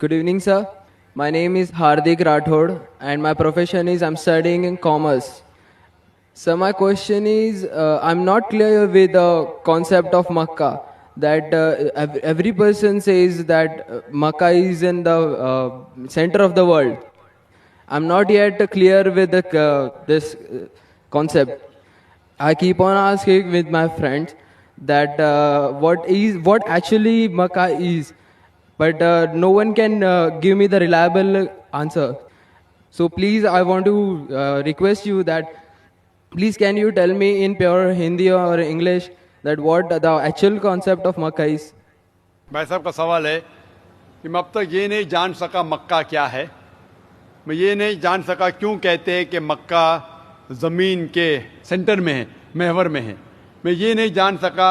Good evening, sir. My name is Hardik Rathod, and my profession is I'm studying in commerce. So my question is, I'm not clear with the concept of Makkah. That every person says that Makkah is in the center of the world. I'm not yet clear with this concept. I keep on asking with my friends that what actually Makkah is, but no one can give me the reliable answer. So please, I want to request you that please can you tell me in pure Hindi or English that what the actual concept of Makkah is? भाई साहब का सवाल है कि मैं अब तक ये नहीं जान सका मक्का क्या है, मैं ये नहीं जान सका क्यों कहते हैं कि मक्का ज़मीन के सेंटर में है, महवर में है। मैं ये नहीं जान सका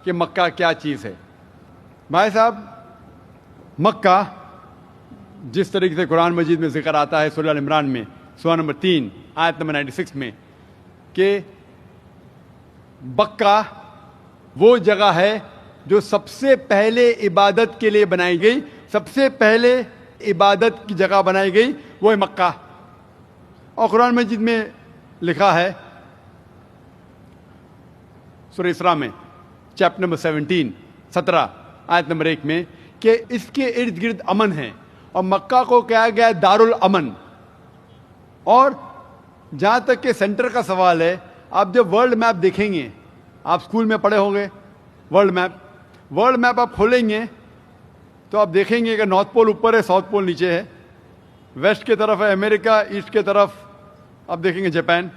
कि मक्का क्या चीज़ है। भाई साहब, मक्का जिस तरीके से कुरान मजीद में ज़िक्र आता है सूरह अल इमरान में सूरह नंबर 3 आयत नंबर 96 में कि मक्का वो जगह है जो सबसे पहले इबादत के लिए बनाई गई, सबसे पहले इबादत की जगह बनाई गई वो है मक्का। और कुरान मजीद में लिखा है सूरह इसरा में चैप्टर नंबर 17 आयत नंबर 1 में कि इसके इर्द गिर्द अमन है और मक्का को कहा गया है दारुल अमन। और जहाँ तक के सेंटर का सवाल है, आप जब वर्ल्ड मैप देखेंगे, आप स्कूल में पढ़े होंगे वर्ल्ड मैप आप खोलेंगे तो आप देखेंगे कि नॉर्थ पोल ऊपर है, साउथ पोल नीचे है, वेस्ट की तरफ है अमेरिका, ईस्ट की तरफ आप देखेंगे जापान,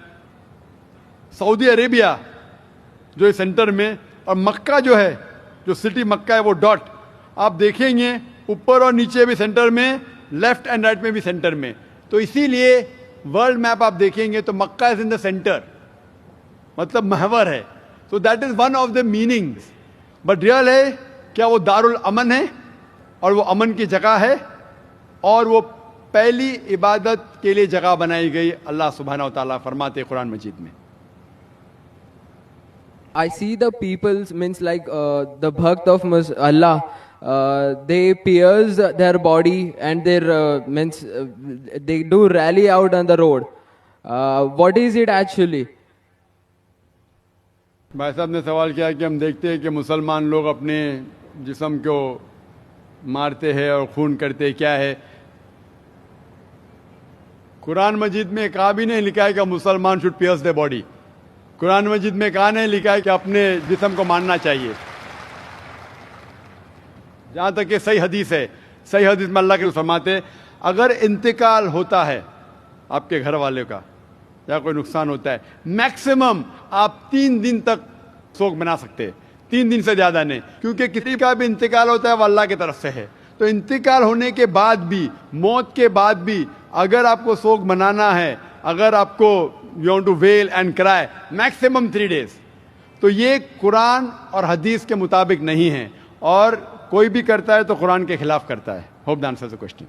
सऊदी अरेबिया जो है सेंटर में, और मक्का जो है, जो सिटी मक्का है वो डॉट आप देखेंगे ऊपर और नीचे भी सेंटर में, लेफ्ट एंड राइट में भी सेंटर में। तो इसीलिए वर्ल्ड मैप आप देखेंगे तो मक्का इज इन द सेंटर, मतलब महवर है। तो that is one of the meanings. But real है क्या वो दारुल अमन है और वो अमन की जगह है और वो पहली इबादत के लिए जगह बनाई गई। अल्लाह सुब्हानहू व तआला फरमाते कुरान मजीद में, I see the people's means like the bhakt of Allah. They pierce their body and their means they do rally out on the road. What is it actually? भाई साहब ने सवाल किया कि हम देखते हैं कि मुसलमान लोग अपने जिस्म को मारते हैं और खून करते हैं, क्या है? कुरान मजीद में कहा भी नहीं लिखा है कि मुसलमान शुड पियर्स द बॉडी। कुरान मजीद में कहा नहीं लिखा है कि अपने जिस्म को मारना चाहिए। जहाँ तक कि सही हदीस है, सही हदीस में अल्लाह के फरमाते अगर इंतकाल होता है आपके घर वाले का या कोई नुकसान होता है, मैक्सिमम आप 3 दिन तक शोक मना सकते हैं, 3 दिन से ज़्यादा नहीं, क्योंकि किसी का भी इंतकाल होता है वो अल्लाह की तरफ से है। तो इंतकाल होने के बाद भी, मौत के बाद भी अगर आपको शोक मनाना है, अगर आपको you want to wail and cry, maximum 3 days. तो ये कुरान और हदीस के मुताबिक नहीं है और कोई भी करता है तो कुरान के खिलाफ करता है। Hope the answer the question.